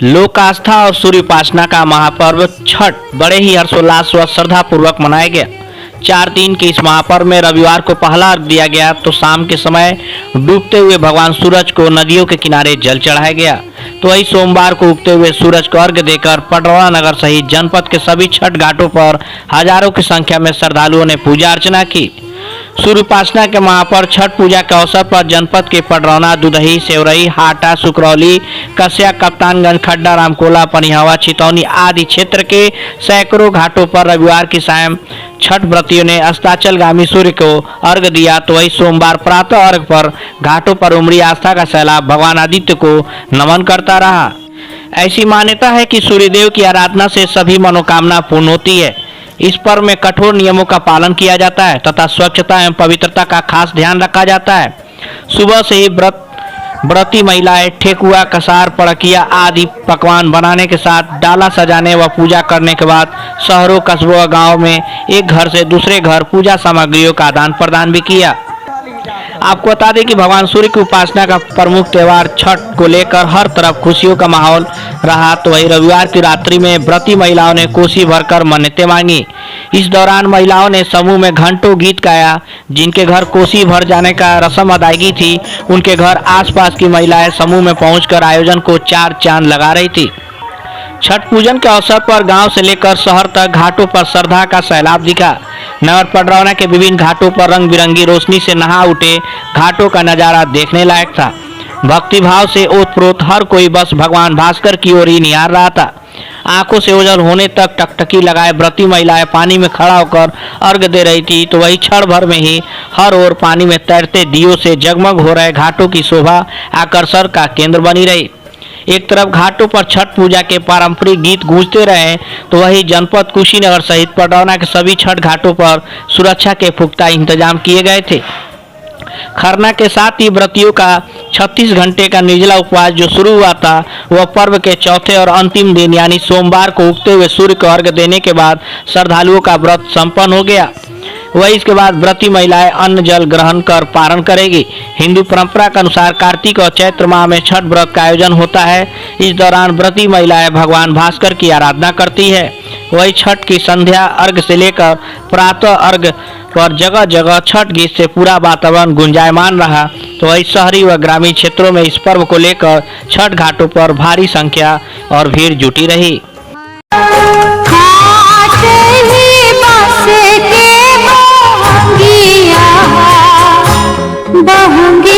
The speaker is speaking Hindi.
लोक आस्था और सूर्य उपासना का महापर्व छठ बड़े ही हर्षोल्लास व श्रद्धा पूर्वक मनाया गया। 4 दिन के इस महापर्व में रविवार को पहला अर्घ दिया गया तो शाम के समय डूबते हुए भगवान सूरज को नदियों के किनारे जल चढ़ाया गया। तो वही सोमवार को उगते हुए सूरज को अर्घ देकर पटरौड़ा नगर सहित जनपद के सभी छठ घाटों पर हजारों की संख्या में श्रद्धालुओं ने पूजा अर्चना की। सूर्य उपासना के महापर्व छठ पूजा के अवसर पर जनपद के पटरौना, दुधही, सेवरई, हाटा, सुकरौली, कस्या, कप्तानगंज, खड्डा, रामकोला, पनिहावा, छितौनी आदि क्षेत्र के सैकड़ों घाटों पर रविवार की शाम छठ व्रतियों ने अस्ताचलगामी सूर्य को अर्घ दिया। तो वही सोमवार प्रातः अर्घ पर घाटों पर उमड़ी आस्था का सैलाब भगवान आदित्य को नमन करता रहा। ऐसी मान्यता है कि सूर्यदेव की आराधना से सभी मनोकामना पूर्ण होती है। इस पर्व में कठोर नियमों का पालन किया जाता है तथा स्वच्छता एवं पवित्रता का खास ध्यान रखा जाता है। सुबह से ही व्रती महिलाएं ठेकुआ, कसार, पड़किया आदि पकवान बनाने के साथ डाला सजाने व पूजा करने के बाद शहरों, कस्बों व गाँव में एक घर से दूसरे घर पूजा सामग्रियों का आदान प्रदान भी किया। आपको बता दें कि भगवान सूर्य की उपासना का प्रमुख त्यौहार छठ को लेकर हर तरफ खुशियों का माहौल रहा। तो वही रविवार की रात्रि में व्रती महिलाओं ने कोसी भरकर मन्नतें मांगी। इस दौरान महिलाओं ने समूह में घंटों गीत गाया। जिनके घर कोसी भर जाने का रस्म अदायगी थी, उनके घर आसपास की महिलाएं समूह में पहुंचकर आयोजन को चार चांद लगा रही थी। छठ पूजन के अवसर पर गांव से लेकर शहर तक घाटों पर श्रद्धा का सैलाब दिखा। नगर पटरौना के विभिन्न घाटों पर रंग बिरंगी रोशनी से नहा उठे घाटों का नजारा देखने लायक था। भक्तिभाव से ओतप्रोत हर कोई बस भगवान भास्कर की ओर ही निहार रहा था। आंखों से ओझल होने तक टकटकी लगाए व्रती महिलाएं पानी में खड़ा होकर अर्घ दे रही थी। तो वही क्षण भर में ही हर ओर पानी में तैरते दियों से जगमग हो रहे घाटों की शोभा आकर्षण का केंद्र बनी रही। एक तरफ घाटों पर छठ पूजा के पारंपरिक गीत गूंजते रहे तो वही जनपद कुशीनगर सहित पटरौना के सभी छठ घाटों पर सुरक्षा के पुख्ता इंतजाम किए गए थे। खरना के साथ ही व्रतियों का 36 घंटे का निर्जला उपवास जो शुरू हुआ था, वह पर्व के चौथे और अंतिम दिन यानी सोमवार को उगते हुए सूर्य को अर्घ देने के बाद श्रद्धालुओं का व्रत संपन्न हो गया। वही इसके बाद व्रती महिलाएं अन्न जल ग्रहण कर पारण करेगी। हिंदू परंपरा के अनुसार कार्तिक और चैत्र माह में छठ व्रत का आयोजन होता है। इस दौरान व्रती महिलाएं भगवान भास्कर की आराधना करती है। वही छठ की संध्या अर्घ से लेकर प्रातः अर्घ पर जगह जगह छठ गीत से पूरा वातावरण गुंजायमान रहा। तो वही शहरी व ग्रामीण क्षेत्रों में इस पर्व को लेकर छठ घाटों पर भारी संख्या और भीड़ जुटी रही। बहंगी